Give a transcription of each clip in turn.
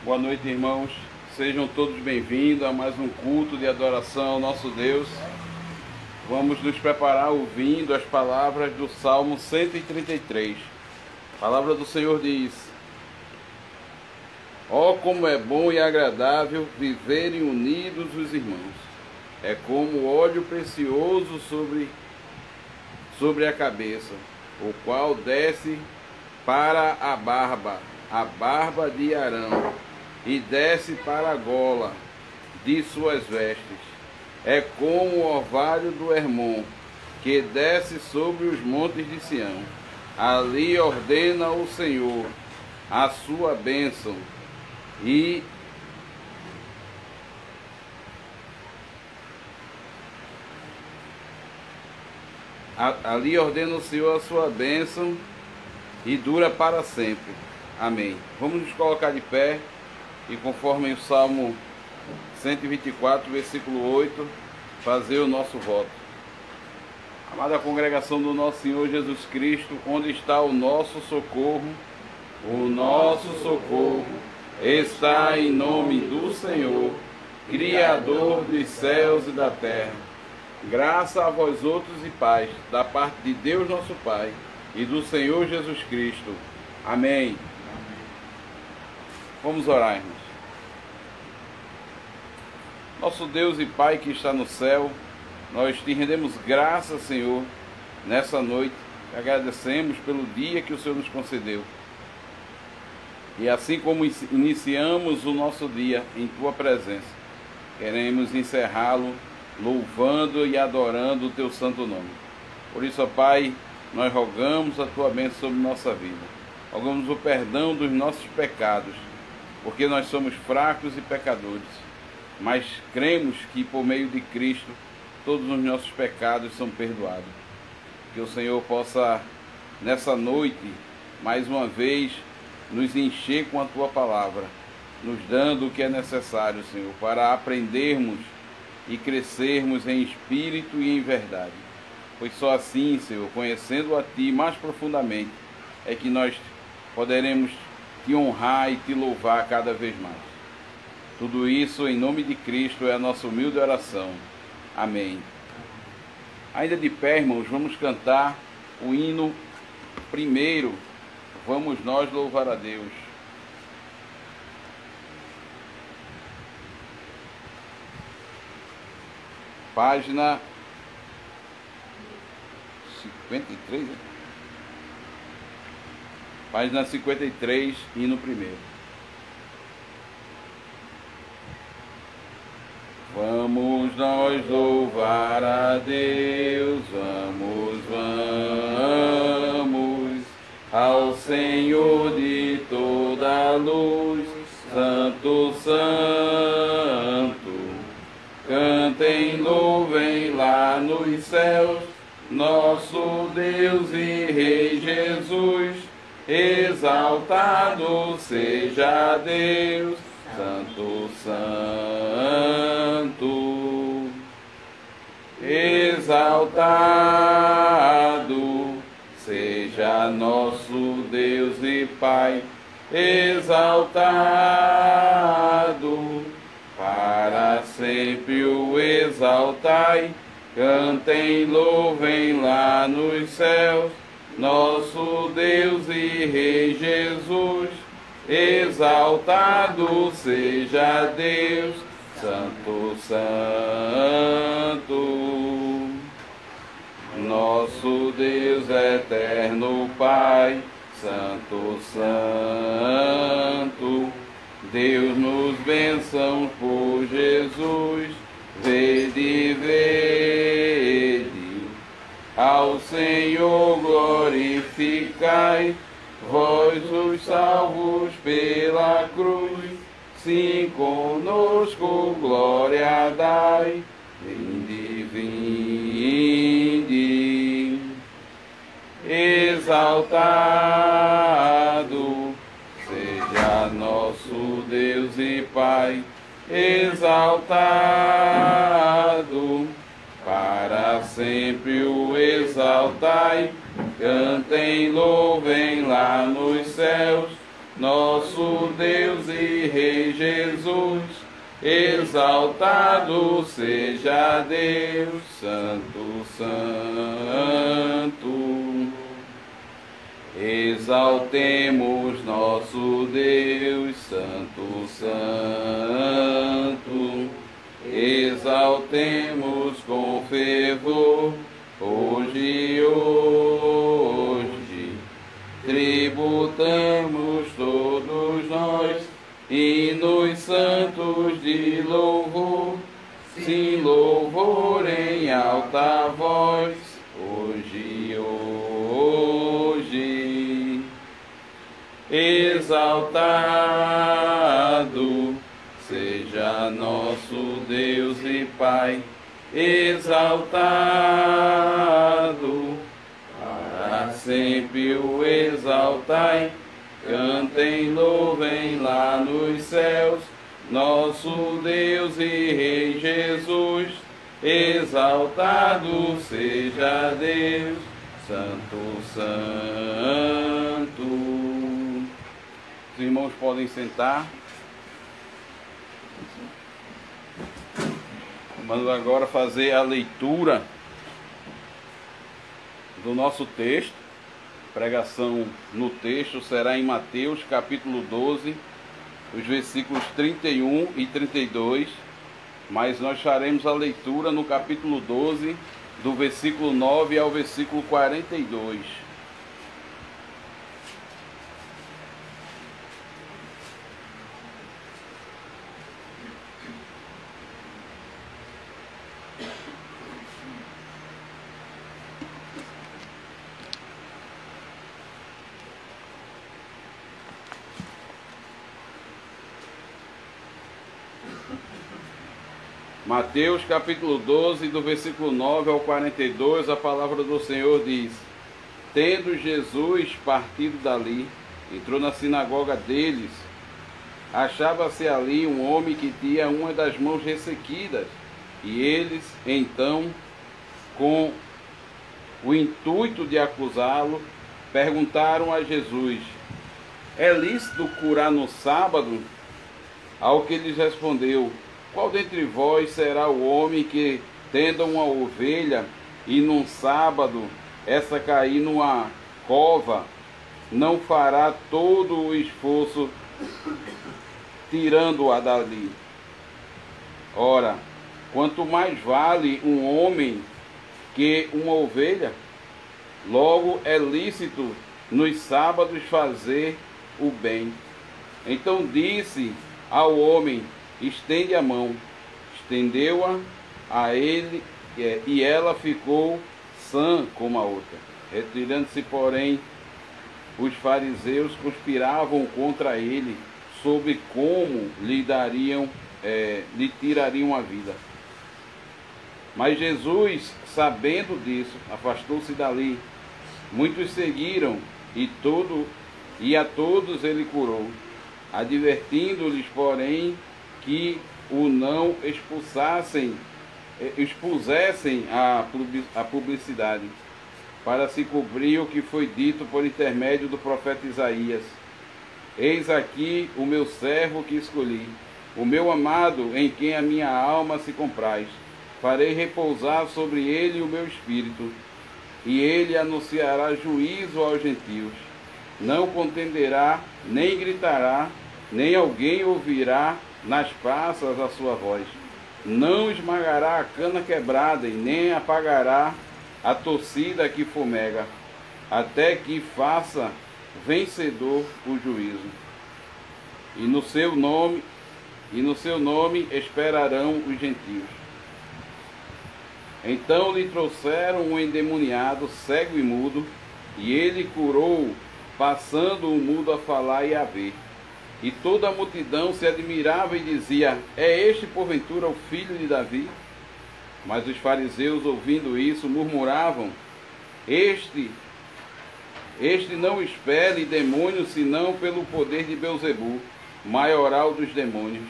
Boa noite, irmãos. Sejam todos bem-vindos a mais um culto de adoração ao nosso Deus. Vamos nos preparar ouvindo as palavras do Salmo 133. A palavra do Senhor diz: ó, como é bom e agradável viverem unidos os irmãos. É como óleo precioso sobre a cabeça, o qual desce para a barba de Arão, e desce para a gola de suas vestes. É como o orvalho do Hermon, que desce sobre os montes de Sião. Ali ordena o Senhor a sua bênção, e ali ordena o Senhor a sua bênção e dura para sempre. Amém. Vamos nos colocar de pé e, conforme o Salmo 124, versículo 8, fazer o nosso voto. Amada congregação do nosso Senhor Jesus Cristo, onde está o nosso socorro? O nosso socorro está em nome do Senhor, Criador dos céus e da terra. Graça a vós outros e paz, da parte de Deus nosso Pai e do Senhor Jesus Cristo. Amém. Vamos orar, irmãos. Nosso Deus e Pai que está no céu, nós te rendemos graças, Senhor, nessa noite. Agradecemos pelo dia que o Senhor nos concedeu. E assim como iniciamos o nosso dia em Tua presença, queremos encerrá-lo louvando e adorando o Teu santo nome. Por isso, ó Pai, nós rogamos a Tua bênção sobre nossa vida. Rogamos o perdão dos nossos pecados, porque nós somos fracos e pecadores. Mas cremos que por meio de Cristo todos os nossos pecados são perdoados. Que o Senhor possa, nessa noite, mais uma vez, nos encher com a Tua palavra, nos dando o que é necessário, Senhor, para aprendermos e crescermos em espírito e em verdade. Pois só assim, Senhor, conhecendo a Ti mais profundamente, é que nós poderemos Te honrar e Te louvar cada vez mais. Tudo isso em nome de Cristo é a nossa humilde oração. Amém. Ainda de pé, irmãos, vamos cantar o hino primeiro. Vamos nós louvar a Deus. Página 53, né? Página 53, hino primeiro. Vamos nós louvar a Deus, vamos ao Senhor de toda a luz, Santo, Santo. Cantem, louvem lá nos céus, nosso Deus e Rei Jesus. Exaltado seja Deus, Santo, Santo. Exaltado seja nosso Deus e Pai. Exaltado, para sempre o exaltai. Cantem, louvem lá nos céus, nosso Deus e Rei Jesus. Exaltado seja Deus, Santo, Santo. Nosso Deus eterno Pai, Santo, Santo. Deus nos bênçãos por Jesus. Vede, vede, ao Senhor glorificai, vós os salvos pela cruz, sim, conosco glória dai. Vinde, vinde, exaltado seja nosso Deus e Pai. Exaltado, para sempre o exaltai. Cantem, louvem lá nos céus, nosso Deus e Rei Jesus, exaltado seja Deus, Santo, Santo. Exaltemos nosso Deus, Santo, Santo. Exaltemos com fervor, hoje, hoje. Tributamos todos nós hinos santos de louvor, sim, louvor em alta voz, hoje, hoje. Exaltado seja nosso Deus e Pai, exaltado, para sempre o exaltai. Cantem, louvem lá nos céus, nosso Deus e Rei Jesus, exaltado seja Deus, Santo, Santo. Os irmãos podem sentar. Vamos agora fazer a leitura do nosso texto. A pregação no texto será em Mateus capítulo 12, os versículos 31 e 32, mas nós faremos a leitura no capítulo 12, do versículo 9 ao versículo 42. Mateus capítulo 12, do versículo 9 ao 42, a palavra do Senhor diz: Tendo Jesus partido dali, entrou na sinagoga deles. Achava-se ali um homem que tinha uma das mãos ressequidas, e eles, então, com o intuito de acusá-lo, perguntaram a Jesus: É lícito curar no sábado? Ao que lhes respondeu: Qual dentre vós será o homem que, tendo uma ovelha, e num sábado essa cair numa cova, não fará todo o esforço tirando-a dali? Ora, quanto mais vale um homem que uma ovelha? Logo é lícito nos sábados fazer o bem. Então disse ao homem: Estende a mão. Estendeu-a a ele, e ela ficou sã como a outra. Retirando-se, porém, os fariseus conspiravam contra ele sobre como lhe tirariam a vida. Mas Jesus, sabendo disso, afastou-se dali. Muitos seguiram, e a todos ele curou, advertindo-lhes, porém, que o não expusessem a publicidade, para se cumprir o que foi dito por intermédio do profeta Isaías: Eis aqui o meu servo que escolhi, o meu amado, em quem a minha alma se compraz. Farei repousar sobre ele o meu espírito, e ele anunciará juízo aos gentios. Não contenderá, nem gritará, nem alguém ouvirá nas praças a sua voz. Não esmagará a cana quebrada, e nem apagará a torcida que fumega, até que faça vencedor o juízo. E no seu nome esperarão os gentios. Então lhe trouxeram um endemoniado, cego e mudo, e ele curou, passando o mudo a falar e a ver. E toda a multidão se admirava e dizia: É este, porventura, o filho de Davi? Mas os fariseus, ouvindo isso, murmuravam: Este não expele demônios, senão pelo poder de Belzebu, maioral dos demônios.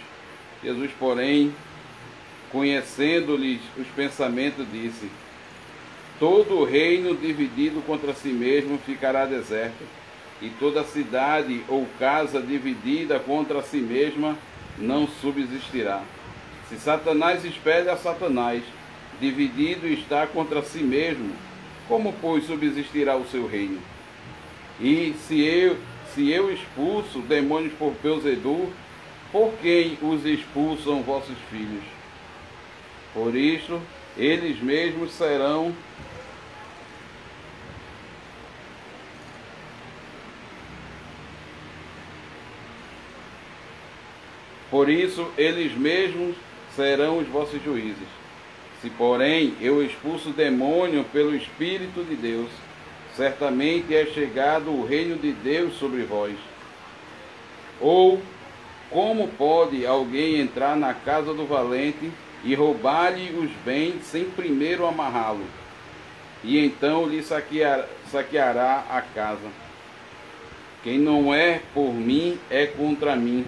Jesus, porém, conhecendo-lhes os pensamentos, disse: Todo reino dividido contra si mesmo ficará deserto, e toda cidade ou casa dividida contra si mesma não subsistirá. Se Satanás espelha a Satanás, dividido está contra si mesmo, como, pois, subsistirá o seu reino? E se eu expulso demônios por Beelzebul, por quem os expulsam vossos filhos? Por isto, eles mesmos serão os vossos juízes. Se, porém, eu expulso o demônio pelo Espírito de Deus, certamente é chegado o reino de Deus sobre vós. Ou, como pode alguém entrar na casa do valente e roubar-lhe os bens sem primeiro amarrá-lo? E então lhe saqueará a casa. Quem não é por mim é contra mim,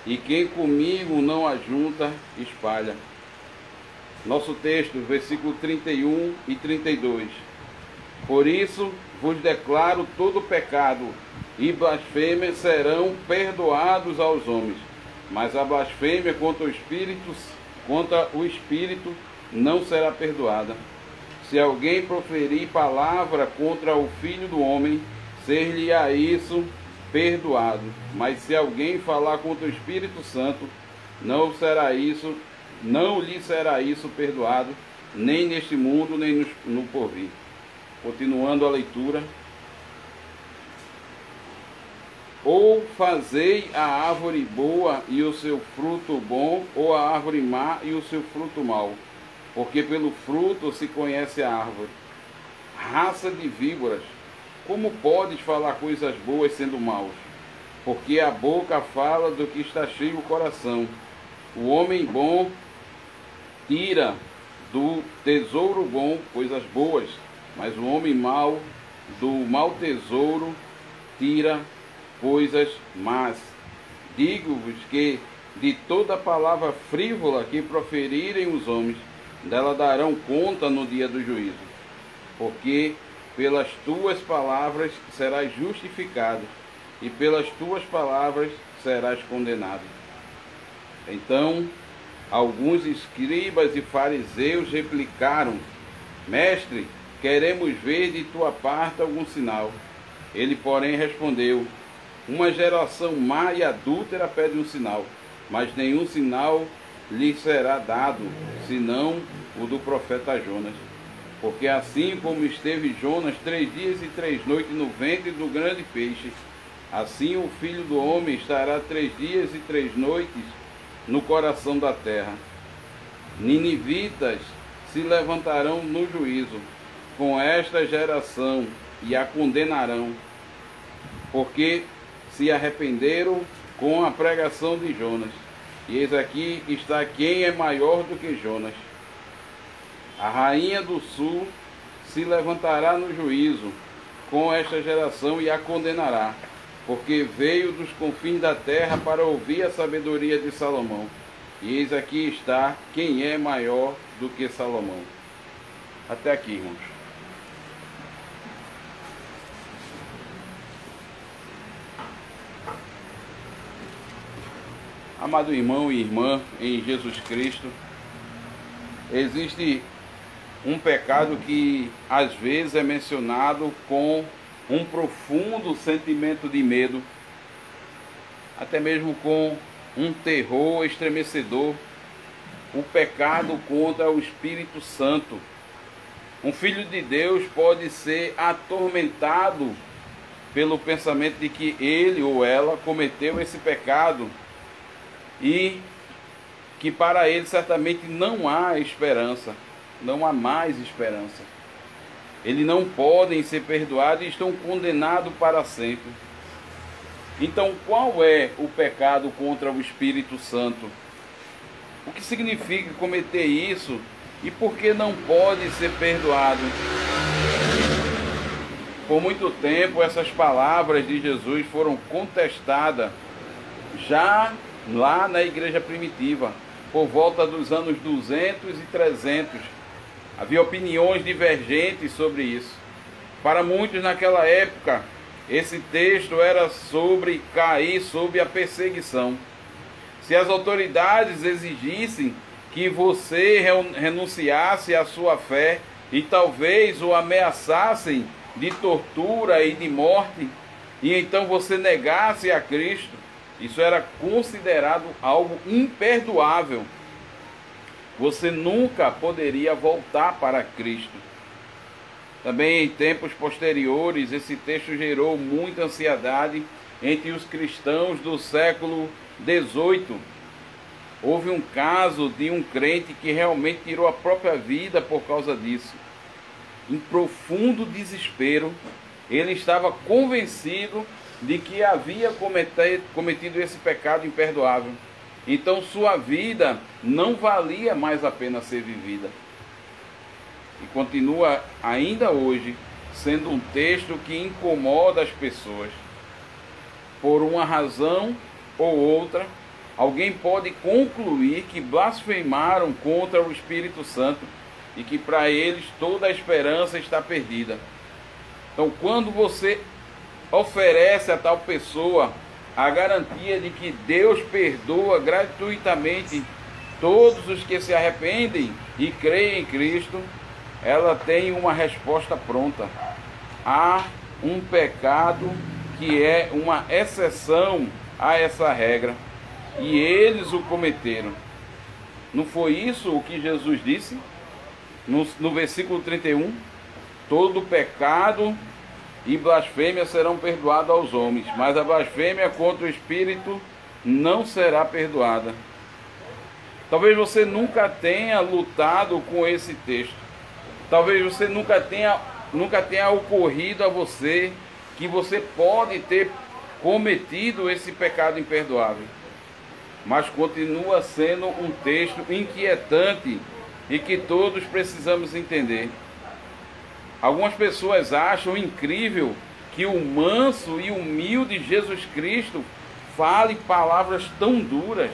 e quem comigo não ajunta, espalha. Nosso texto, versículo 31 e 32. Por isso vos declaro todo pecado e blasfêmia serão perdoados aos homens, mas a blasfêmia contra o Espírito não será perdoada. Se alguém proferir palavra contra o Filho do Homem, ser-lhe-á isso perdoado. Mas se alguém falar contra o Espírito Santo, não lhe será isso perdoado, nem neste mundo, nem no porvir. Continuando a leitura. Ou fazei a árvore boa e o seu fruto bom, ou a árvore má e o seu fruto mau, porque pelo fruto se conhece a árvore. Raça de víboras, como podes falar coisas boas sendo maus? Porque a boca fala do que está cheio o coração. O homem bom tira do tesouro bom coisas boas, mas o homem mau do mau tesouro tira coisas más. Digo-vos que de toda palavra frívola que proferirem os homens, dela darão conta no dia do juízo. Porque pelas tuas palavras serás justificado, e pelas tuas palavras serás condenado. Então alguns escribas e fariseus replicaram: Mestre, queremos ver de tua parte algum sinal. Ele, porém, respondeu: uma geração má e adúltera pede um sinal, mas nenhum sinal lhe será dado, senão o do profeta Jonas. Porque assim como esteve Jonas 3 dias e 3 noites no ventre do grande peixe, assim o Filho do Homem estará 3 dias e 3 noites no coração da terra. Ninivitas se levantarão no juízo com esta geração e a condenarão, porque se arrependeram com a pregação de Jonas. E eis aqui está quem é maior do que Jonas. A rainha do sul se levantará no juízo com esta geração e a condenará, porque veio dos confins da terra para ouvir a sabedoria de Salomão. E eis aqui está quem é maior do que Salomão. Até aqui, irmãos. Amado irmão e irmã em Jesus Cristo, existe um pecado que às vezes é mencionado com um profundo sentimento de medo, até mesmo com um terror estremecedor: o pecado contra o Espírito Santo. Um filho de Deus pode ser atormentado pelo pensamento de que ele ou ela cometeu esse pecado e que para ele certamente não há esperança, não há mais esperança. Eles não podem ser perdoados e estão condenados para sempre. Então, qual é o pecado contra o Espírito Santo? O que significa cometer isso e por que não pode ser perdoado? Por muito tempo, essas palavras de Jesus foram contestadas já lá na igreja primitiva, por volta dos anos 200 e 300. Havia opiniões divergentes sobre isso. Para muitos naquela época, esse texto era sobre cair sob a perseguição. Se as autoridades exigissem que você renunciasse à sua fé e talvez o ameaçassem de tortura e de morte, e então você negasse a Cristo, isso era considerado algo imperdoável. Você nunca poderia voltar para Cristo. Também em tempos posteriores, esse texto gerou muita ansiedade entre os cristãos do século XVIII. Houve um caso de um crente que realmente tirou a própria vida por causa disso. Em profundo desespero, ele estava convencido de que havia cometido esse pecado imperdoável. Então sua vida não valia mais a pena ser vivida. E continua ainda hoje sendo um texto que incomoda as pessoas. Por uma razão ou outra, alguém pode concluir que blasfemaram contra o Espírito Santo e que para eles toda a esperança está perdida. Então, quando você oferece a tal pessoa a garantia de que Deus perdoa gratuitamente todos os que se arrependem e creem em Cristo, ela tem uma resposta pronta. Há um pecado que é uma exceção a essa regra, e eles o cometeram. Não foi isso o que Jesus disse? No versículo 31, todo pecado e blasfêmia serão perdoados aos homens, mas a blasfêmia contra o Espírito não será perdoada. Talvez você nunca tenha lutado com esse texto. Talvez você nunca tenha ocorrido a você que você pode ter cometido esse pecado imperdoável. Mas continua sendo um texto inquietante e que todos precisamos entender. Algumas pessoas acham incrível que o manso e humilde Jesus Cristo fale palavras tão duras,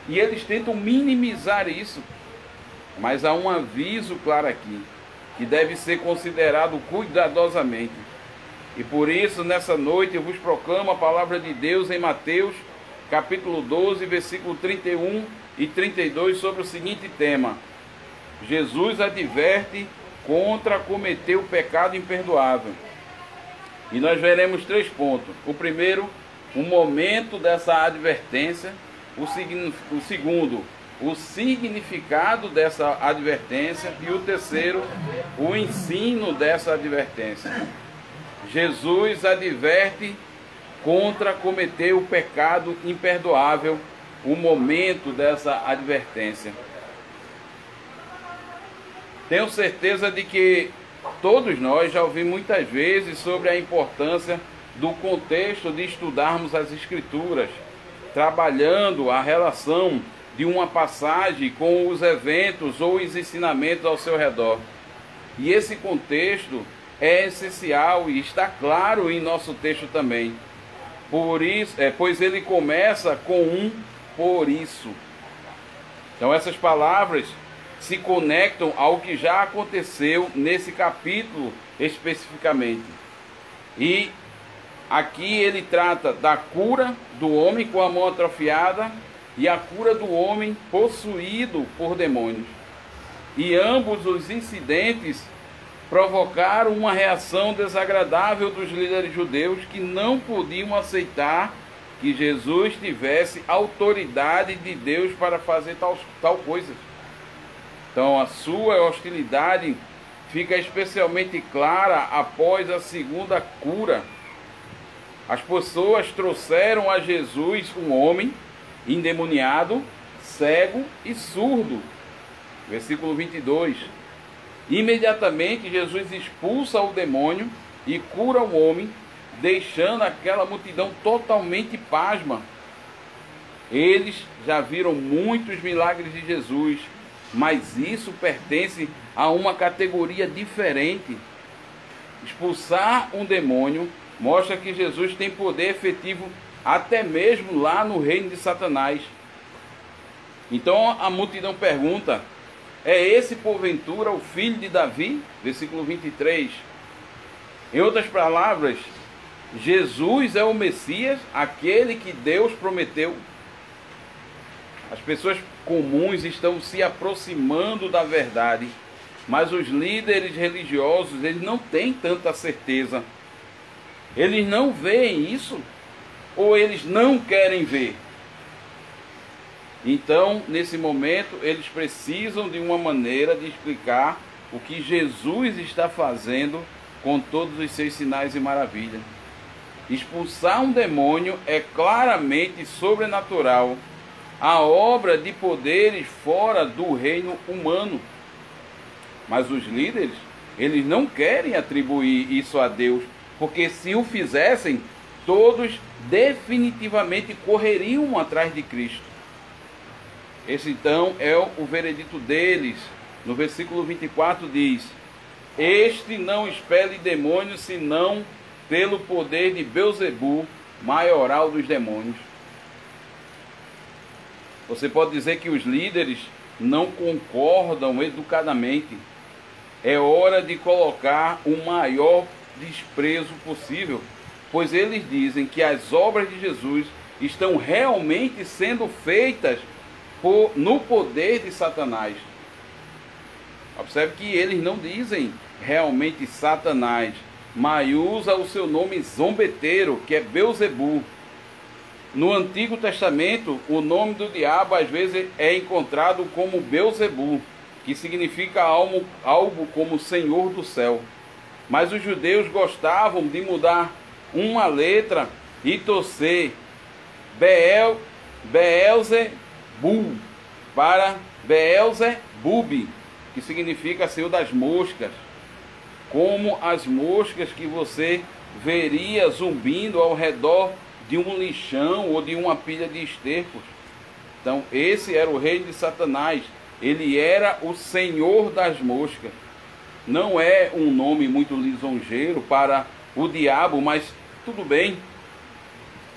e eles tentam minimizar isso. Mas há um aviso claro aqui, que deve ser considerado cuidadosamente. E por isso, nessa noite, eu vos proclamo a palavra de Deus em Mateus, capítulo 12, versículo 31 e 32, sobre o seguinte tema: Jesus adverte contra cometer o pecado imperdoável. E nós veremos 3 pontos. O primeiro, o momento dessa advertência. O segundo, o significado dessa advertência. E o terceiro, o ensino dessa advertência. Jesus adverte contra cometer o pecado imperdoável. O momento dessa advertência. Tenho certeza de que todos nós já ouvimos muitas vezes sobre a importância do contexto de estudarmos as Escrituras, trabalhando a relação de uma passagem com os eventos ou os ensinamentos ao seu redor. E esse contexto é essencial e está claro em nosso texto também. Pois ele começa com um por isso. Então essas palavras se conectam ao que já aconteceu nesse capítulo especificamente. E aqui ele trata da cura do homem com a mão atrofiada e a cura do homem possuído por demônios. E ambos os incidentes provocaram uma reação desagradável dos líderes judeus, que não podiam aceitar que Jesus tivesse autoridade de Deus para fazer tal coisa. Então a sua hostilidade fica especialmente clara após a segunda cura. As pessoas trouxeram a Jesus um homem endemoniado, cego e surdo. Versículo 22. Imediatamente Jesus expulsa o demônio e cura o homem, deixando aquela multidão totalmente pasma. Eles já viram muitos milagres de Jesus, mas isso pertence a uma categoria diferente. Expulsar um demônio mostra que Jesus tem poder efetivo até mesmo lá no reino de Satanás. Então a multidão pergunta: é esse porventura o filho de Davi? Versículo 23. Em outras palavras, Jesus é o Messias, aquele que Deus prometeu. As pessoas comuns estão se aproximando da verdade, mas os líderes religiosos, eles não têm tanta certeza. Eles não veem isso, ou eles não querem ver. Então, nesse momento, eles precisam de uma maneira de explicar o que Jesus está fazendo com todos os seus sinais e maravilhas. Expulsar um demônio é claramente sobrenatural, a obra de poderes fora do reino humano. Mas os líderes, eles não querem atribuir isso a Deus, porque se o fizessem, todos definitivamente correriam atrás de Cristo. Esse então é o veredito deles. No versículo 24 diz: este não expele demônios, senão pelo poder de Belzebu, maioral dos demônios. Você pode dizer que os líderes não concordam educadamente. É hora de colocar o maior desprezo possível, pois eles dizem que as obras de Jesus estão realmente sendo feitas no poder de Satanás. Observe que eles não dizem realmente Satanás, mas usa o seu nome zombeteiro, que é Belzebu. No Antigo Testamento, o nome do diabo às vezes é encontrado como Belzebu, que significa algo como Senhor do céu. Mas os judeus gostavam de mudar uma letra e torcer Beelzebu para Beelzebub, que significa Senhor das moscas, como as moscas que você veria zumbindo ao redor de um lixão ou de uma pilha de estercos. Então esse era o reino de Satanás. Ele era o senhor das moscas. Não é um nome muito lisonjeiro para o diabo, mas tudo bem.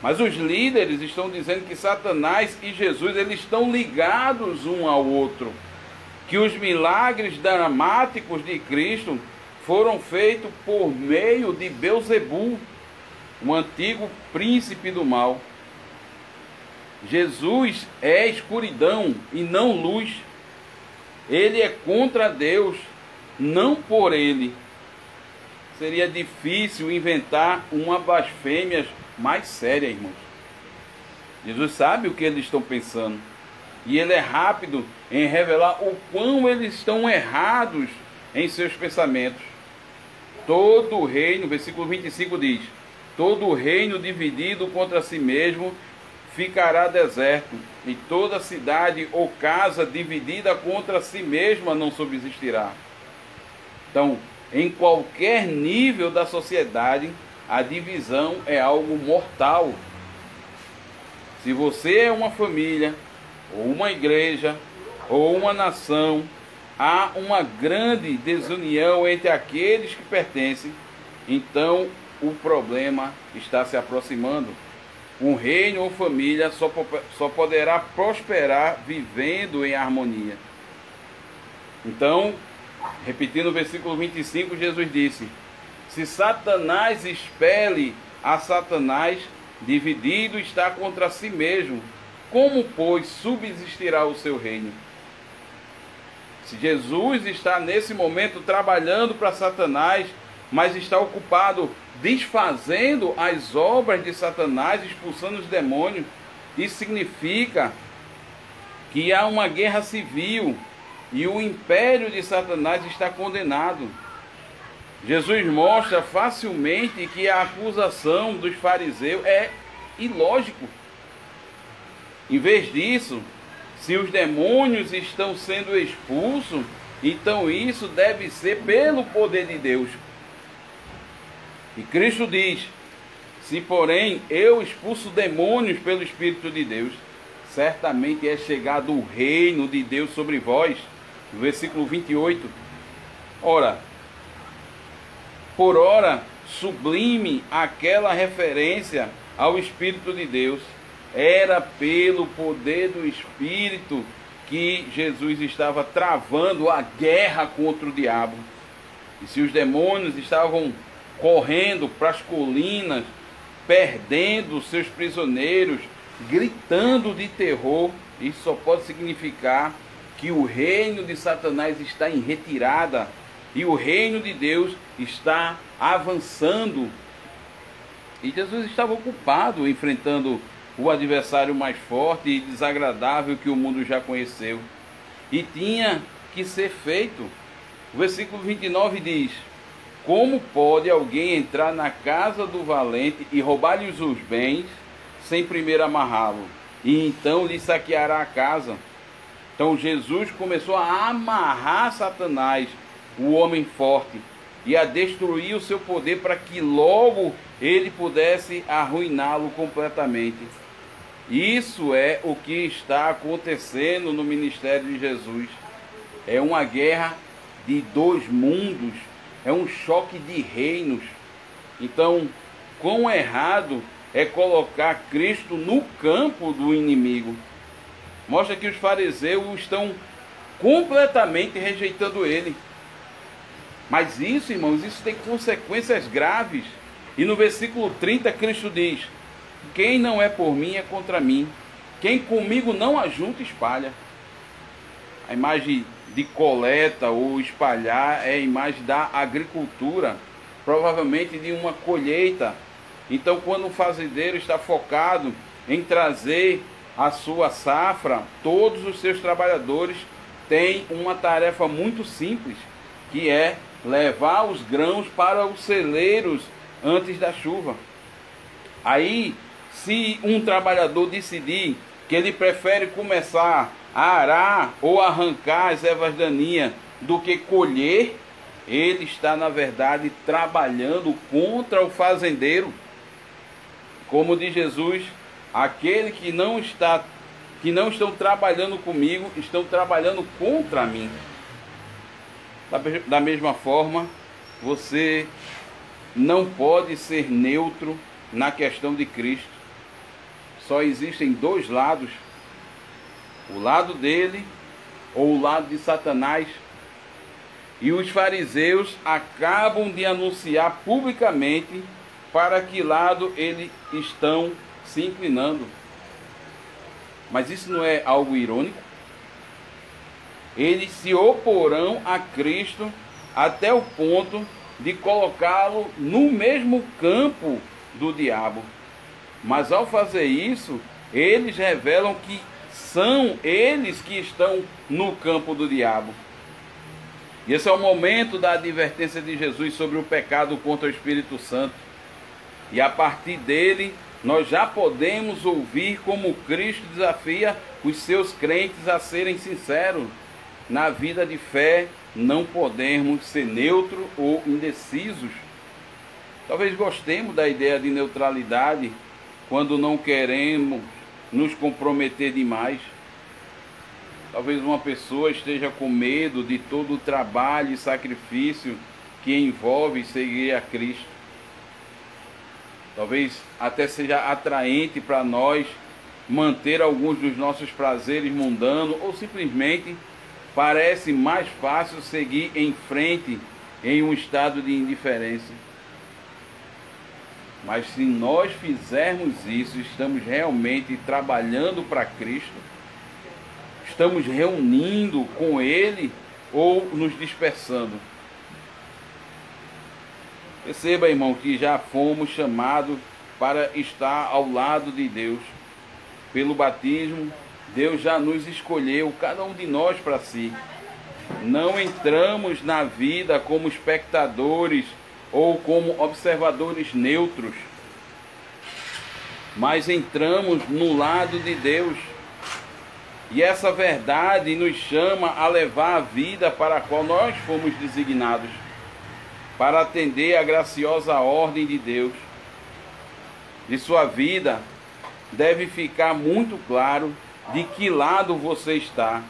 Mas os líderes estão dizendo que Satanás e Jesus, eles estão ligados um ao outro, que os milagres dramáticos de Cristo foram feitos por meio de Belzebu, um antigo príncipe do mal. Jesus é escuridão e não luz. Ele é contra Deus, não por ele. Seria difícil inventar uma blasfêmia mais séria, irmãos. Jesus sabe o que eles estão pensando, e ele é rápido em revelar o quão eles estão errados em seus pensamentos. Todo o reino, versículo 25 diz: todo o reino dividido contra si mesmo ficará deserto, e toda cidade ou casa dividida contra si mesma não subsistirá. Então, em qualquer nível da sociedade, a divisão é algo mortal. Se você é uma família, ou uma igreja, ou uma nação, há uma grande desunião entre aqueles que pertencem, então o problema está se aproximando. Um reino ou família só poderá prosperar vivendo em harmonia. Então, repetindo o versículo 25, Jesus disse: se Satanás expele a Satanás, dividido está contra si mesmo. Como, pois, subsistirá o seu reino? Se Jesus está nesse momento trabalhando para Satanás, mas está ocupado desfazendo as obras de Satanás, expulsando os demônios, isso significa que há uma guerra civil e o império de Satanás está condenado. Jesus mostra facilmente que a acusação dos fariseus é ilógico. Em vez disso, se os demônios estão sendo expulsos, então isso deve ser pelo poder de Deus. E Cristo diz: se porém eu expulso demônios pelo Espírito de Deus, certamente é chegado o reino de Deus sobre vós. No versículo 28. Ora, por ora, sublime aquela referência ao Espírito de Deus. Era pelo poder do Espírito que Jesus estava travando a guerra contra o diabo. E se os demônios estavam correndo para as colinas, perdendo seus prisioneiros, gritando de terror. Isso só pode significar que o reino de Satanás está em retirada e o reino de Deus está avançando. E Jesus estava ocupado enfrentando o adversário mais forte e desagradável que o mundo já conheceu. E tinha que ser feito. O versículo 29 diz: como pode alguém entrar na casa do valente e roubar-lhe os bens, sem primeiro amarrá-lo? E então lhe saqueará a casa. Então Jesus começou a amarrar Satanás, o homem forte, e a destruir o seu poder para que logo ele pudesse arruiná-lo completamente. Isso é o que está acontecendo no ministério de Jesus. É uma guerra de dois mundos, é um choque de reinos. Então, quão errado é colocar Cristo no campo do inimigo. Mostra que os fariseus estão completamente rejeitando ele. Mas isso, irmãos, isso tem consequências graves. E no versículo 30, Cristo diz: quem não é por mim é contra mim. Quem comigo não ajunta, espalha. A imagem de coleta ou espalhar é a imagem da agricultura, provavelmente de uma colheita. Então, quando o fazendeiro está focado em trazer a sua safra, todos os seus trabalhadores têm uma tarefa muito simples, que é levar os grãos para os celeiros antes da chuva. Aí, se um trabalhador decidir que ele prefere começar a arar ou arrancar as ervas daninhas do que colher, ele está, na verdade, trabalhando contra o fazendeiro. Como diz Jesus, aquele que não estão trabalhando comigo, estão trabalhando contra mim. Da mesma forma, você não pode ser neutro na questão de Cristo. Só existem dois lados: o lado dele ou o lado de Satanás. E os fariseus acabam de anunciar publicamente para que lado eles estão se inclinando. Mas isso não é algo irônico? Eles se oporão a Cristo até o ponto de colocá-lo no mesmo campo do diabo. Mas ao fazer isso, eles revelam que são eles que estão no campo do diabo. E esse é o momento da advertência de Jesus sobre o pecado contra o Espírito Santo. E a partir dele, nós já podemos ouvir como Cristo desafia os seus crentes a serem sinceros. Na vida de fé, não podemos ser neutros ou indecisos. Talvez gostemos da ideia de neutralidade quando não queremos nos comprometer demais. Talvez uma pessoa esteja com medo de todo o trabalho e sacrifício que envolve seguir a Cristo. Talvez até seja atraente para nós manter alguns dos nossos prazeres mundanos, ou simplesmente parece mais fácil seguir em frente em um estado de indiferença. Mas se nós fizermos isso, estamos realmente trabalhando para Cristo? Estamos reunindo com Ele ou nos dispersando? Perceba, irmão, que já fomos chamados para estar ao lado de Deus. Pelo batismo, Deus já nos escolheu, cada um de nós, para si. Não entramos na vida como espectadores ou como observadores neutros, mas entramos no lado de Deus. E essa verdade nos chama a levar a vida para a qual nós fomos designados, para atender a graciosa ordem de Deus. De sua vida deve ficar muito claro de que lado você está.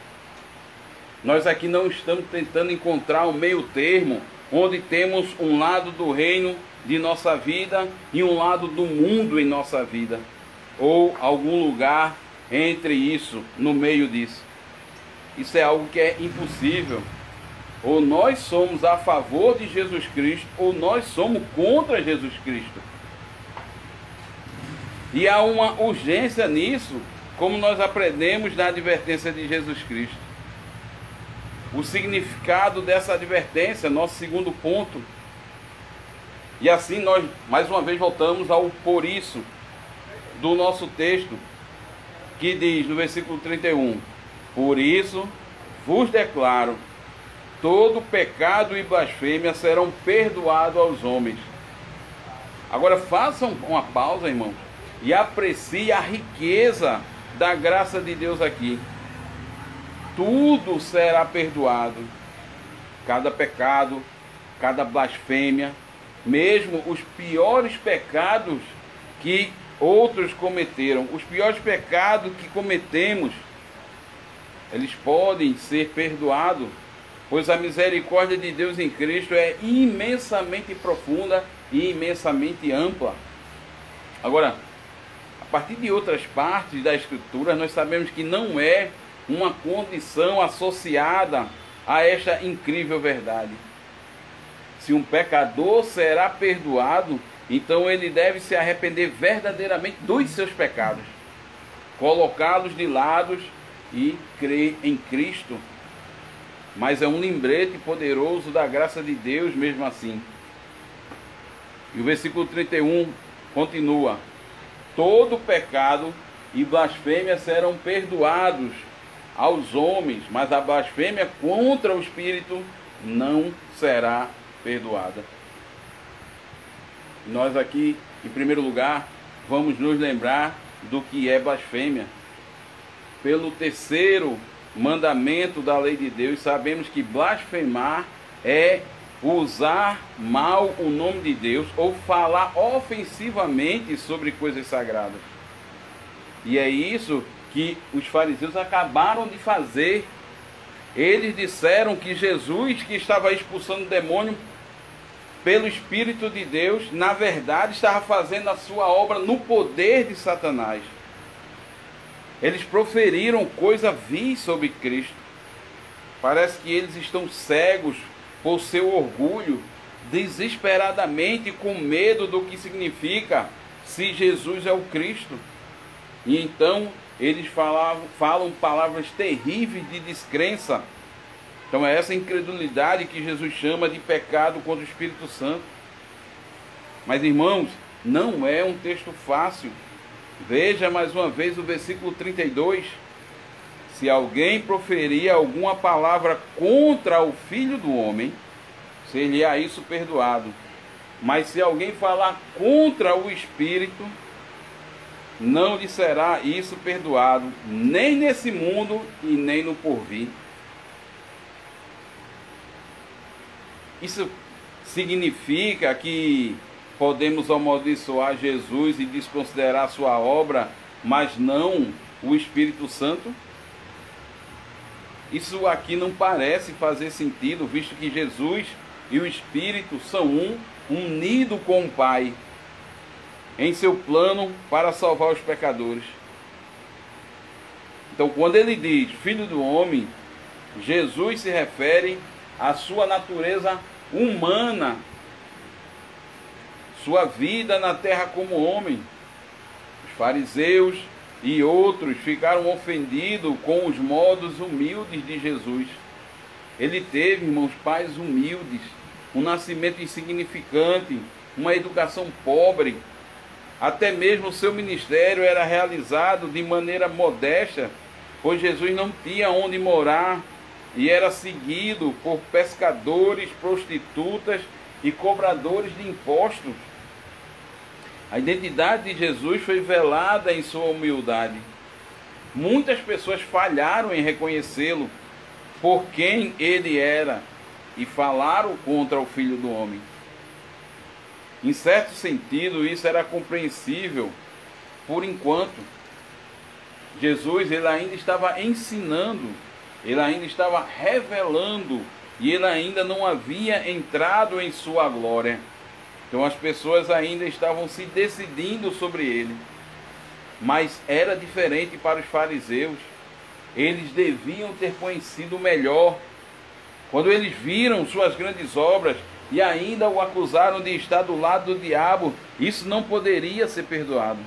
Nós aqui não estamos tentando encontrar um meio termo, onde temos um lado do reino de nossa vida e um lado do mundo em nossa vida, ou algum lugar entre isso, no meio disso. Isso é algo que é impossível. Ou nós somos a favor de Jesus Cristo, ou nós somos contra Jesus Cristo. E há uma urgência nisso, como nós aprendemos na advertência de Jesus Cristo. O significado dessa advertência, nosso segundo ponto. E assim nós, mais uma vez, voltamos ao por isso do nosso texto, que diz no versículo 31, por isso vos declaro, todo pecado e blasfêmia serão perdoados aos homens. Agora façam uma pausa, irmãos, e apreciem a riqueza da graça de Deus aqui. Tudo será perdoado, cada pecado, cada blasfêmia, mesmo os piores pecados que outros cometeram, os piores pecados que cometemos, eles podem ser perdoados, pois a misericórdia de Deus em Cristo é imensamente profunda e imensamente ampla. Agora, a partir de outras partes da Escritura, nós sabemos que não é uma condição associada a esta incrível verdade. Se um pecador será perdoado, então ele deve se arrepender verdadeiramente dos seus pecados, colocá-los de lado e crer em Cristo. Mas é um lembrete poderoso da graça de Deus mesmo assim. E o versículo 31 continua: todo pecado e blasfêmia serão perdoados aos homens, mas a blasfêmia contra o Espírito não será perdoada. Nós aqui, em primeiro lugar, vamos nos lembrar do que é blasfêmia. Pelo terceiro mandamento da lei de Deus, sabemos que blasfemar é usar mal o nome de Deus ou falar ofensivamente sobre coisas sagradas. E é isso que os fariseus acabaram de fazer. Eles disseram que Jesus, que estava expulsando o demônio pelo Espírito de Deus, na verdade estava fazendo a sua obra no poder de Satanás. Eles proferiram coisa vil sobre Cristo. Parece que eles estão cegos por seu orgulho, desesperadamente com medo do que significa se Jesus é o Cristo. E então eles falam palavras terríveis de descrença. Então é essa incredulidade que Jesus chama de pecado contra o Espírito Santo. Mas, irmãos, não é um texto fácil. Veja mais uma vez o versículo 32. Se alguém proferir alguma palavra contra o Filho do Homem, seria isso perdoado. Mas se alguém falar contra o Espírito, não lhe será isso perdoado, nem nesse mundo e nem no porvir. Isso significa que podemos amaldiçoar Jesus e desconsiderar sua obra, mas não o Espírito Santo? Isso aqui não parece fazer sentido, visto que Jesus e o Espírito são unido com o Pai em seu plano para salvar os pecadores. Então, quando ele diz Filho do Homem, Jesus se refere à sua natureza humana, sua vida na terra como homem. Os fariseus e outros ficaram ofendidos com os modos humildes de Jesus. Ele teve, irmãos, pais humildes, um nascimento insignificante, uma educação pobre. Até mesmo o seu ministério era realizado de maneira modesta, pois Jesus não tinha onde morar e era seguido por pescadores, prostitutas e cobradores de impostos. A identidade de Jesus foi velada em sua humildade. Muitas pessoas falharam em reconhecê-lo por quem ele era e falaram contra o Filho do Homem. Em certo sentido, isso era compreensível por enquanto. Jesus, ele ainda estava ensinando, ele ainda estava revelando, e ele ainda não havia entrado em sua glória. Então as pessoas ainda estavam se decidindo sobre ele. Mas era diferente para os fariseus. Eles deviam ter conhecido melhor. Quando eles viram suas grandes obras e ainda o acusaram de estar do lado do diabo, isso não poderia ser perdoado.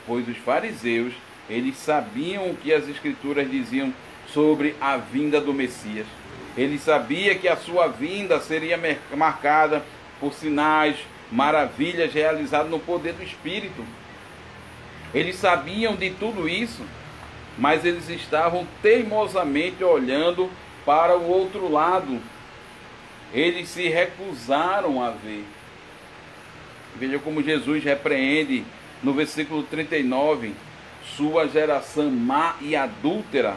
pois os fariseus, eles sabiam o que as Escrituras diziam sobre a vinda do Messias. Ele sabia que a sua vinda seria marcada por sinais, maravilhas realizadas no poder do Espírito. Eles sabiam de tudo isso, mas eles estavam teimosamente olhando para o outro lado. Eles se recusaram a ver. Veja como Jesus repreende no versículo 39, sua geração má e adúltera.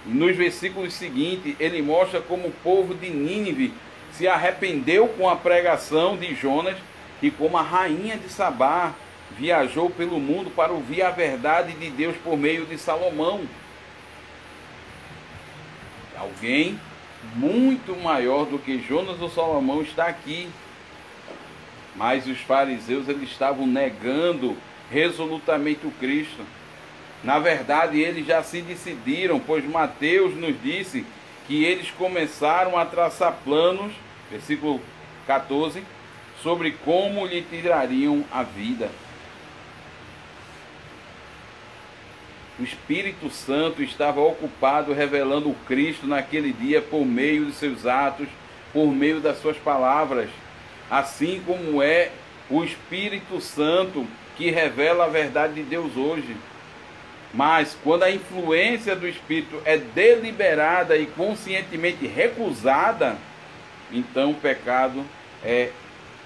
Nos versículos seguintes, ele mostra como o povo de Nínive se arrependeu com a pregação de Jonas e como a rainha de Sabá viajou pelo mundo para ouvir a verdade de Deus por meio de Salomão. Alguém muito maior do que Jonas ou Salomão está aqui. Mas os fariseus, eles estavam negando resolutamente o Cristo. Na verdade, eles já se decidiram, pois Mateus nos disse que eles começaram a traçar planos, versículo 14, sobre como lhe tirariam a vida. O Espírito Santo estava ocupado revelando o Cristo naquele dia por meio de seus atos, por meio das suas palavras, assim como é o Espírito Santo que revela a verdade de Deus hoje. Mas quando a influência do Espírito é deliberada e conscientemente recusada, então o pecado é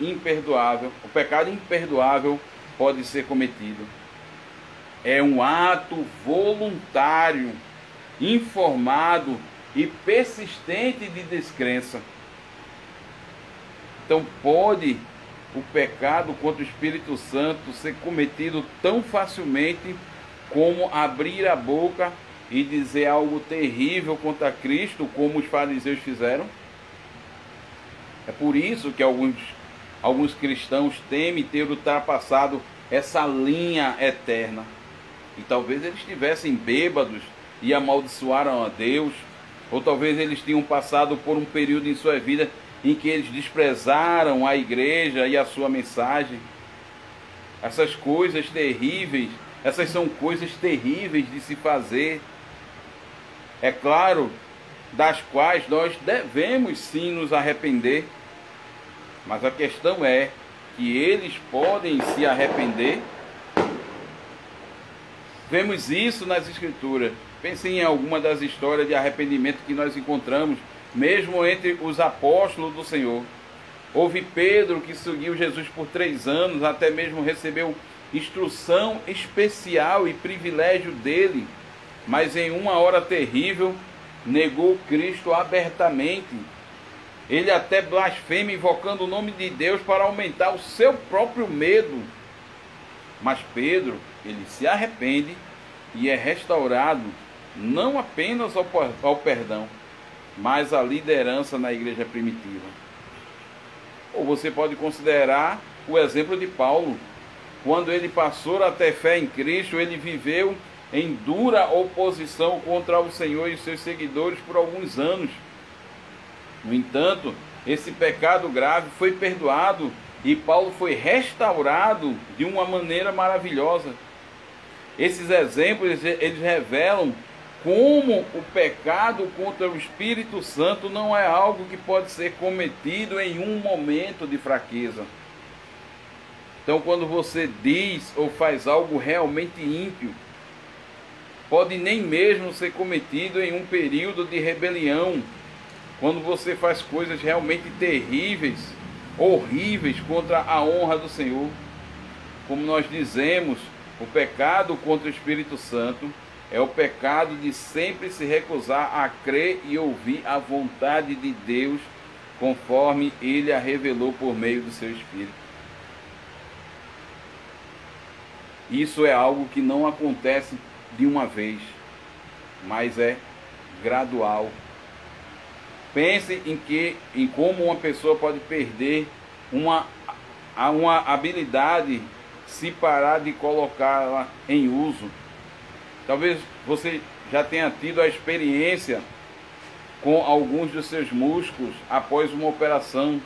imperdoável. O pecado imperdoável pode ser cometido. É um ato voluntário, informado e persistente de descrença. Então pode o pecado contra o Espírito Santo ser cometido tão facilmente como abrir a boca e dizer algo terrível contra Cristo, como os fariseus fizeram? É por isso que alguns cristãos temem ter ultrapassado essa linha eterna. E talvez eles estivessem bêbados e amaldiçoaram a Deus, ou talvez eles tenham passado por um período em sua vida em que eles desprezaram a igreja e a sua mensagem. Essas coisas terríveis, essas são coisas terríveis de se fazer. É claro, das quais nós devemos sim nos arrepender. Mas a questão é que eles podem se arrepender. Vemos isso nas Escrituras. Pensem em alguma das histórias de arrependimento que nós encontramos, mesmo entre os apóstolos do Senhor. Houve Pedro que seguiu Jesus por 3 anos, até mesmo recebeu instrução especial e privilégio dele, mas em uma hora terrível negou Cristo abertamente. Ele até blasfema invocando o nome de Deus para aumentar o seu próprio medo. Mas Pedro, ele se arrepende e é restaurado não apenas ao perdão, mas à liderança na igreja primitiva. Ou você pode considerar o exemplo de Paulo. Quando ele passou a ter fé em Cristo, ele viveu em dura oposição contra o Senhor e seus seguidores por alguns anos. No entanto, esse pecado grave foi perdoado e Paulo foi restaurado de uma maneira maravilhosa. Esses exemplos, eles revelam como o pecado contra o Espírito Santo não é algo que pode ser cometido em um momento de fraqueza. Então, quando você diz ou faz algo realmente ímpio, pode nem mesmo ser cometido em um período de rebelião, quando você faz coisas realmente terríveis, horríveis contra a honra do Senhor. Como nós dizemos, o pecado contra o Espírito Santo é o pecado de sempre se recusar a crer e ouvir a vontade de Deus, conforme Ele a revelou por meio do seu Espírito. Isso é algo que não acontece de uma vez, mas é gradual. Pense em como uma pessoa pode perder uma habilidade se parar de colocá-la em uso. Talvez você já tenha tido a experiência com alguns dos seus músculos após uma operação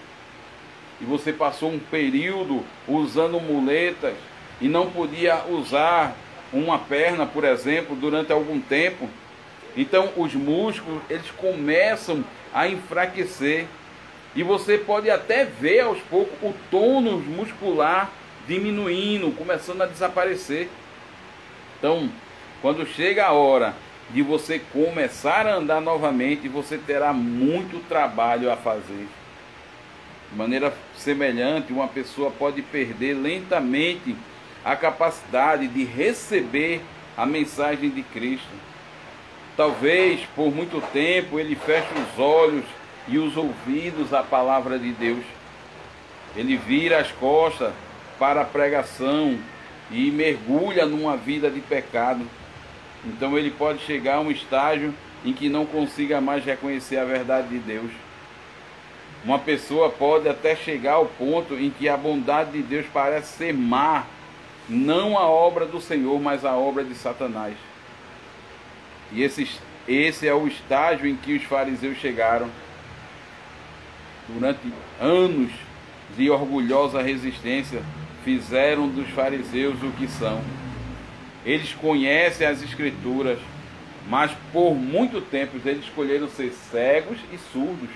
e você passou um período usando muletas e não podia usar uma perna, por exemplo, durante algum tempo. Então os músculos, eles começam a enfraquecer. E você pode até ver aos poucos o tônus muscular diminuindo, começando a desaparecer. Então, quando chega a hora de você começar a andar novamente, você terá muito trabalho a fazer. De maneira semelhante, uma pessoa pode perder lentamente a capacidade de receber a mensagem de Cristo. Talvez por muito tempo ele feche os olhos e os ouvidos à palavra de Deus. Ele vira as costas para a pregação e mergulha numa vida de pecado. Então ele pode chegar a um estágio em que não consiga mais reconhecer a verdade de Deus. Uma pessoa pode até chegar ao ponto em que a bondade de Deus parece ser má, não a obra do Senhor, mas a obra de Satanás. E esse é o estágio em que os fariseus chegaram. Durante anos de orgulhosa resistência, fizeram dos fariseus o que são. Eles conhecem as Escrituras, mas por muito tempo eles escolheram ser cegos e surdos.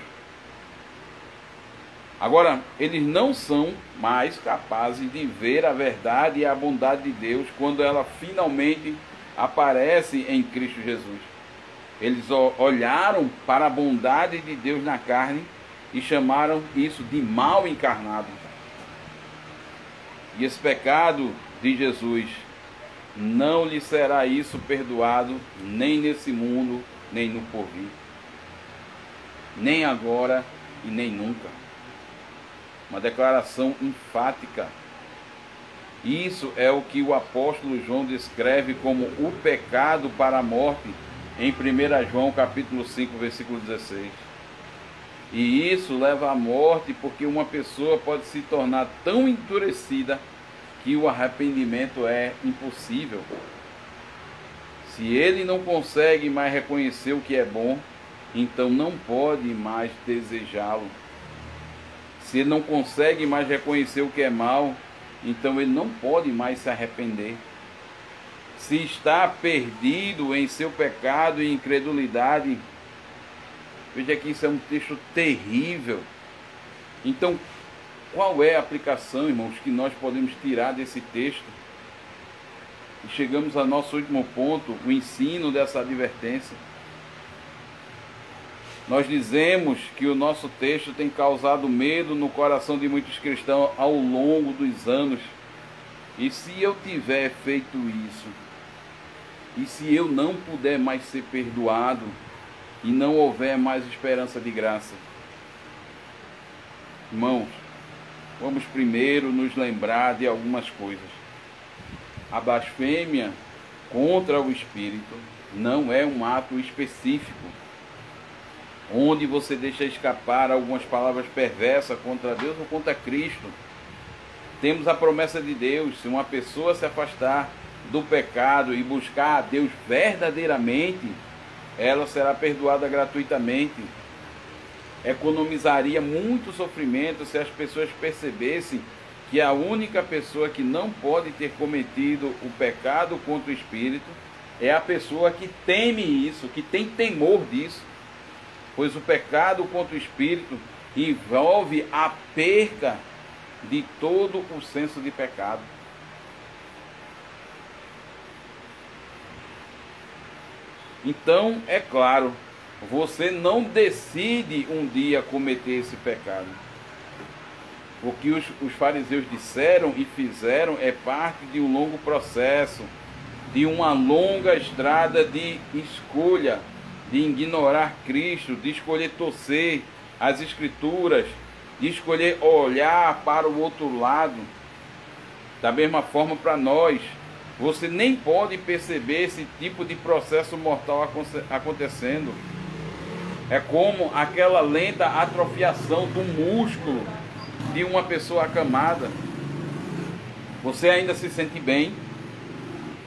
Agora, eles não são mais capazes de ver a verdade e a bondade de Deus quando ela finalmente aparece em Cristo Jesus. Eles olharam para a bondade de Deus na carne e chamaram isso de mal encarnado. E esse pecado de Jesus não lhe será isso perdoado, nem nesse mundo, nem no porvir. Nem agora e nem nunca. Uma declaração enfática. Isso é o que o apóstolo João descreve como o pecado para a morte em 1 João capítulo 5, versículo 16. E isso leva à morte porque uma pessoa pode se tornar tão endurecida que o arrependimento é impossível. Se ele não consegue mais reconhecer o que é bom, então não pode mais desejá-lo. Se ele não consegue mais reconhecer o que é mal, então ele não pode mais se arrepender. Se está perdido em seu pecado e incredulidade, veja que isso é um texto terrível. Então, qual é a aplicação, irmãos, que nós podemos tirar desse texto? E chegamos ao nosso último ponto, o ensino dessa advertência. Nós dizemos que o nosso texto tem causado medo no coração de muitos cristãos ao longo dos anos. E se eu tiver feito isso, e se eu não puder mais ser perdoado, e não houver mais esperança de graça? Irmãos, vamos primeiro nos lembrar de algumas coisas. A blasfêmia contra o Espírito não é um ato específico, onde você deixa escapar algumas palavras perversas contra Deus ou contra Cristo. Temos a promessa de Deus: se uma pessoa se afastar do pecado e buscar a Deus verdadeiramente, ela será perdoada gratuitamente. Economizaria muito sofrimento se as pessoas percebessem que a única pessoa que não pode ter cometido o pecado contra o Espírito é a pessoa que teme isso, que tem temor disso. Pois o pecado contra o Espírito envolve a perca de todo o senso de pecado. Então, é claro, você não decide um dia cometer esse pecado. O que os fariseus disseram e fizeram é parte de um longo processo, de uma longa estrada de escolha, de ignorar Cristo, de escolher torcer as Escrituras, de escolher olhar para o outro lado. Da mesma forma para nós, você nem pode perceber esse tipo de processo mortal acontecendo. É como aquela lenta atrofiação do músculo de uma pessoa acamada. Você ainda se sente bem,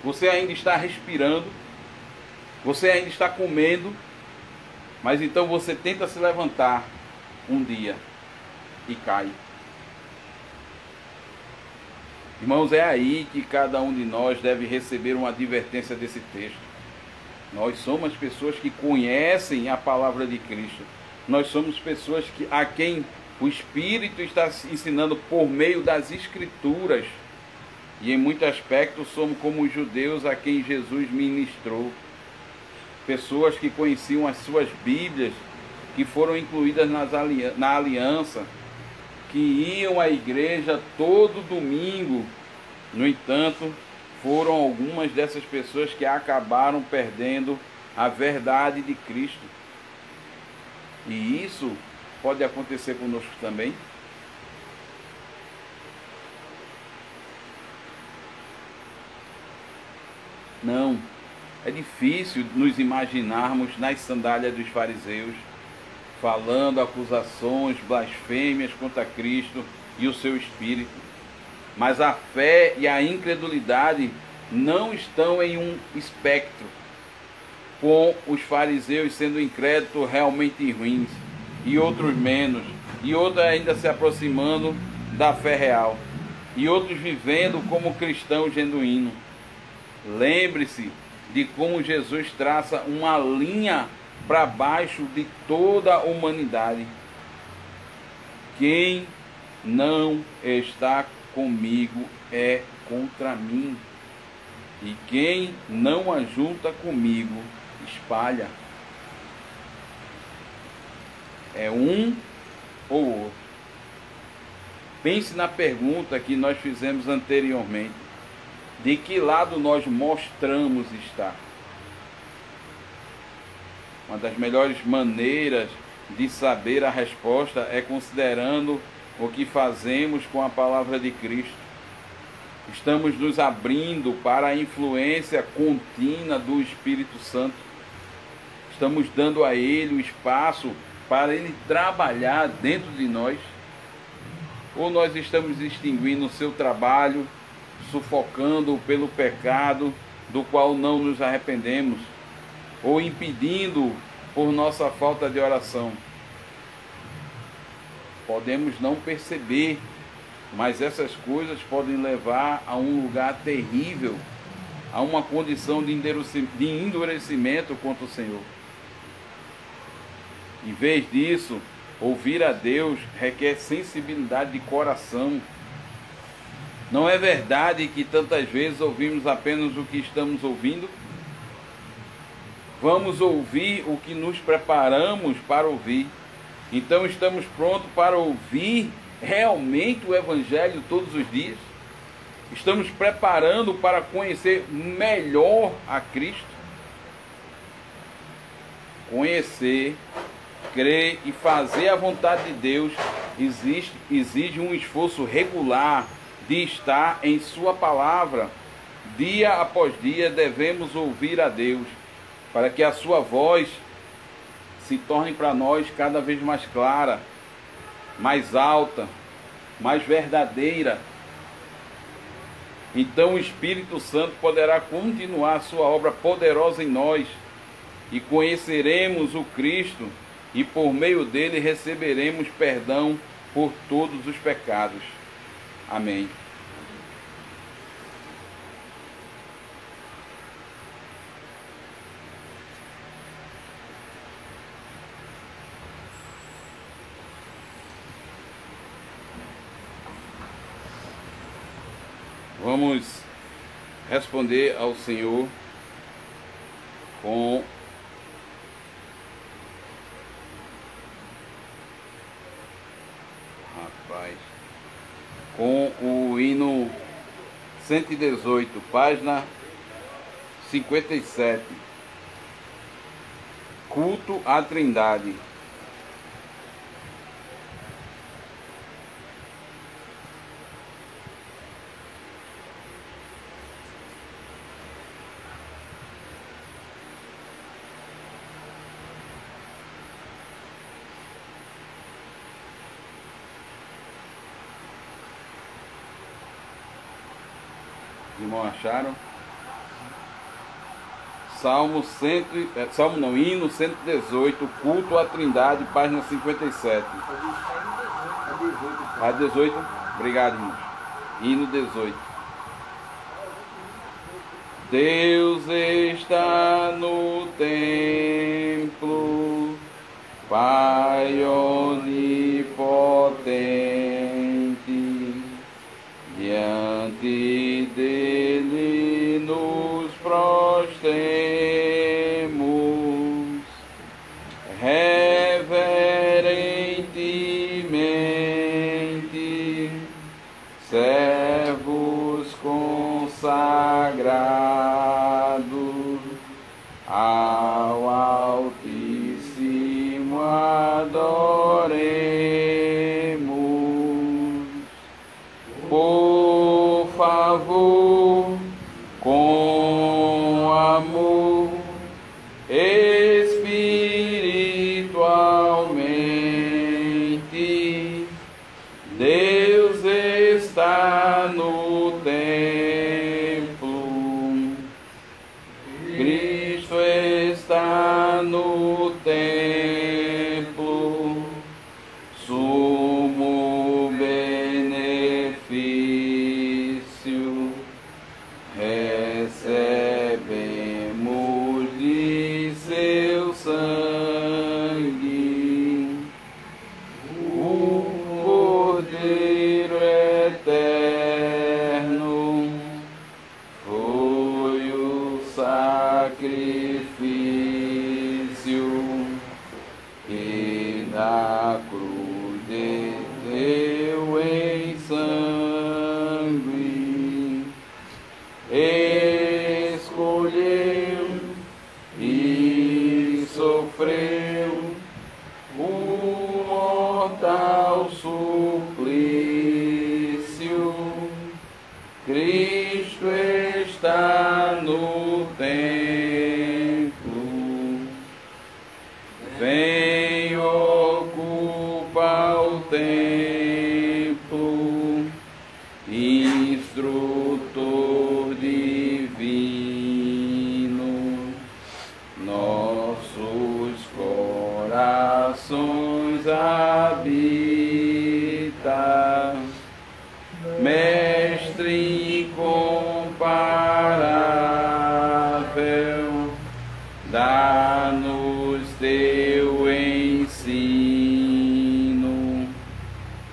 você ainda está respirando, você ainda está comendo, mas então você tenta se levantar um dia e cai. Irmãos, é aí que cada um de nós deve receber uma advertência desse texto. Nós somos pessoas que conhecem a palavra de Cristo. Nós somos pessoas a quem o Espírito está ensinando por meio das Escrituras. E em muitos aspectos somos como os judeus a quem Jesus ministrou. Pessoas que conheciam as suas Bíblias, que foram incluídas na aliança, que iam à igreja todo domingo. No entanto, foram algumas dessas pessoas que acabaram perdendo a verdade de Cristo. E isso pode acontecer conosco também. Não, é difícil nos imaginarmos nas sandálias dos fariseus, falando acusações, blasfêmias contra Cristo e o seu Espírito. Mas a fé e a incredulidade não estão em um espectro, com os fariseus sendo incrédulos realmente ruins, e outros menos, e outros ainda se aproximando da fé real, e outros vivendo como cristãos genuínos. Lembre-se de como Jesus traça uma linha para baixo de toda a humanidade. Quem não está comigo é contra mim, e quem não ajunta comigo espalha. É um ou outro. Pense na pergunta que nós fizemos anteriormente: de que lado nós mostramos estar? Uma das melhores maneiras de saber a resposta é considerando o que fazemos com a palavra de Cristo. Estamos nos abrindo para a influência contínua do Espírito Santo. Estamos dando a Ele o espaço para Ele trabalhar dentro de nós? Ou nós estamos extinguindo o seu trabalho, sufocando-o pelo pecado do qual não nos arrependemos, ou impedindo por nossa falta de oração? Podemos não perceber, mas essas coisas podem levar a um lugar terrível, a uma condição de endurecimento contra o Senhor. Em vez disso, ouvir a Deus requer sensibilidade de coração. Não é verdade que tantas vezes ouvimos apenas o que estamos ouvindo? Vamos ouvir o que nos preparamos para ouvir. Então estamos prontos para ouvir realmente o Evangelho todos os dias? Estamos preparando para conhecer melhor a Cristo? Conhecer, crer e fazer a vontade de Deus exige um esforço regular de estar em Sua palavra. Dia após dia devemos ouvir a Deus, para que a Sua voz se torne para nós cada vez mais clara, mais alta, mais verdadeira. Então o Espírito Santo poderá continuar a sua obra poderosa em nós, e conheceremos o Cristo, e por meio dele receberemos perdão por todos os pecados. Amém. Vamos responder ao Senhor com o hino 118, página 57. Culto à Trindade. Irmão, acharam? Hino 118, culto à Trindade, página 57. A 18, obrigado, irmão. Hino 18. Deus está no templo, Pai onipotente, diante dele nos prostremos, reverentemente, servos consagrados ao Altíssimo adoremos. Por favor, com amor, espiritualmente, Deus está no templo, Cristo está no templo, sumo benefício recebemos de seu sangue, o Cordeiro eterno foi o sacrifício que da cruz desceu em sangue, escolheu e sofreu o mortal suplício. Cristo está no templo, vem ocupa o templo, instrutor divino, nossos corações habita, mestre incomparável, dá-nos teu ensino,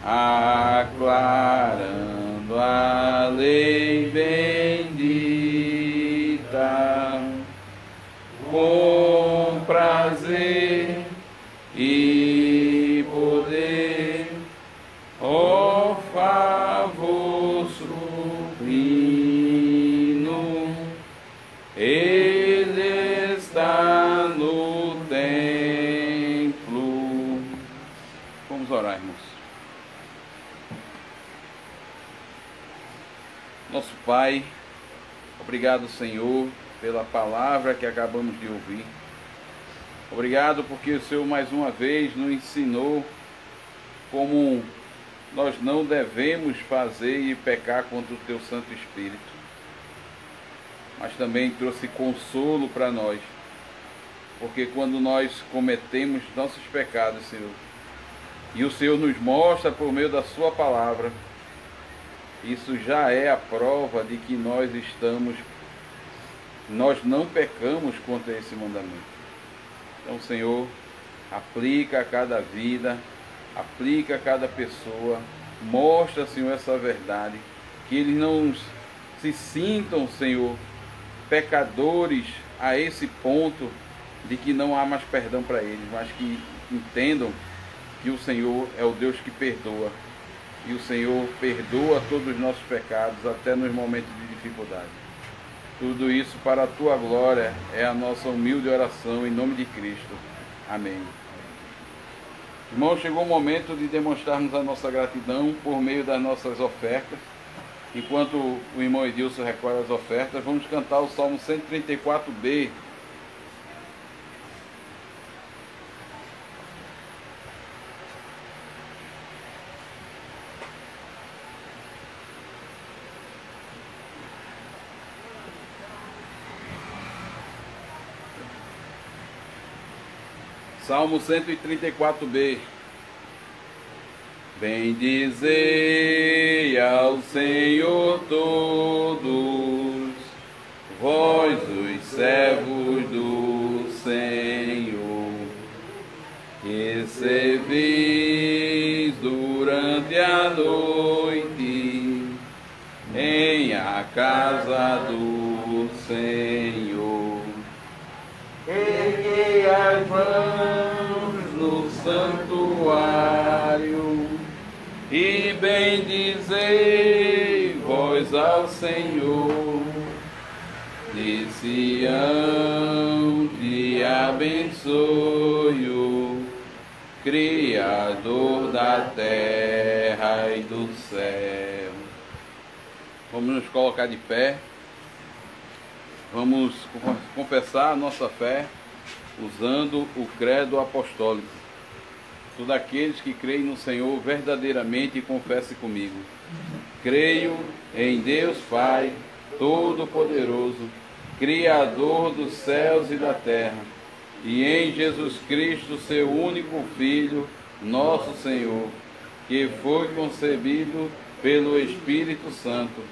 aclarando a lei bendita, com prazer e poder, ó favor supremo, Ele está no templo. Vamos orar, irmãos. Nosso Pai, obrigado, Senhor, pela palavra que acabamos de ouvir. Obrigado porque o Senhor mais uma vez nos ensinou como nós não devemos fazer e pecar contra o Teu Santo Espírito, mas também trouxe consolo para nós, porque quando nós cometemos nossos pecados, Senhor, e o Senhor nos mostra por meio da Sua palavra, isso já é a prova de que nós não pecamos contra esse mandamento. Então, Senhor, aplica a cada vida, aplica a cada pessoa, mostra, Senhor, essa verdade, que eles não se sintam, Senhor, pecadores a esse ponto de que não há mais perdão para eles, mas que entendam que o Senhor é o Deus que perdoa, e o Senhor perdoa todos os nossos pecados, até nos momentos de dificuldade. Tudo isso para a Tua glória é a nossa humilde oração em nome de Cristo. Amém. Irmãos, chegou o momento de demonstrarmos a nossa gratidão por meio das nossas ofertas. Enquanto o irmão Edilson recolhe as ofertas, vamos cantar o Salmo 134b. Salmo 134b. Bendizei ao Senhor todos, vós os servos do Senhor, que servis durante a noite em a casa do Senhor. Erguei as mãos no santuário e bendizei vós ao Senhor. De Sião te abençoe o Criador da terra e do céu. Vamos nos colocar de pé. Vamos confessar a nossa fé usando o credo apostólico. Todos aqueles que creem no Senhor verdadeiramente, confesse comigo. Creio em Deus Pai Todo-Poderoso, Criador dos céus e da terra, e em Jesus Cristo, seu único Filho, nosso Senhor, que foi concebido pelo Espírito Santo,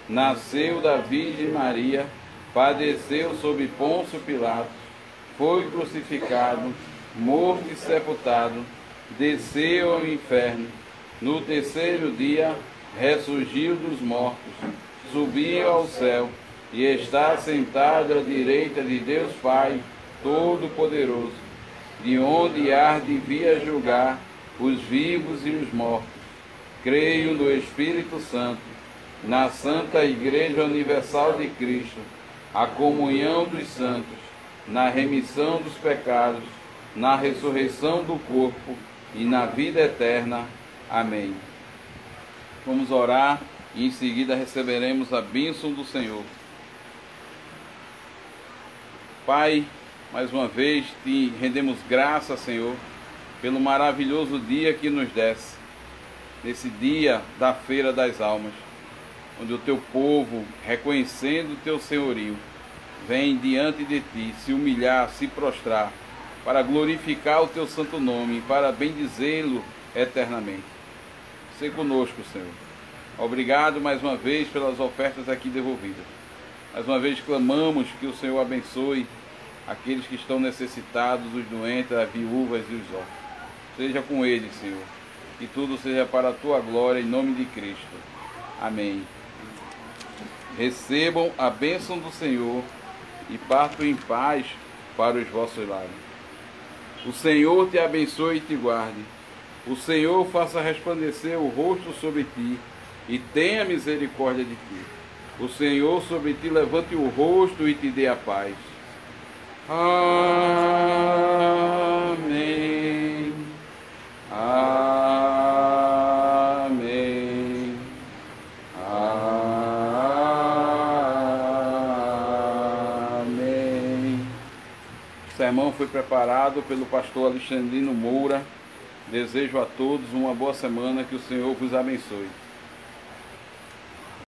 nasceu da Virgem Maria, padeceu sob Pôncio Pilatos, foi crucificado, morto e sepultado, desceu ao inferno, no terceiro dia ressurgiu dos mortos, subiu ao céu e está sentado à direita de Deus Pai Todo-Poderoso, de onde há de vir a julgar os vivos e os mortos. Creio no Espírito Santo, na Santa Igreja Universal de Cristo, a comunhão dos santos, na remissão dos pecados, na ressurreição do corpo e na vida eterna. Amém. Vamos orar e em seguida receberemos a bênção do Senhor. Pai, mais uma vez te rendemos graças, Senhor, pelo maravilhoso dia que nos desse, nesse dia da Feira das Almas, onde o teu povo, reconhecendo o teu senhorio, vem diante de ti se humilhar, se prostrar, para glorificar o teu santo nome, para bendizê-lo eternamente. Sê conosco, Senhor. Obrigado mais uma vez pelas ofertas aqui devolvidas. Mais uma vez clamamos que o Senhor abençoe aqueles que estão necessitados, os doentes, as viúvas e os órfãos. Seja com eles, Senhor. Que tudo seja para a tua glória, em nome de Cristo. Amém. Recebam a bênção do Senhor e partam em paz para os vossos lares. O Senhor te abençoe e te guarde. O Senhor faça resplandecer o rosto sobre ti e tenha misericórdia de ti. O Senhor sobre ti levante o rosto e te dê a paz. Amém. Amém. Amém. O sermão foi preparado pelo pastor Alexandrino Moura. Desejo a todos uma boa semana, que o Senhor vos abençoe.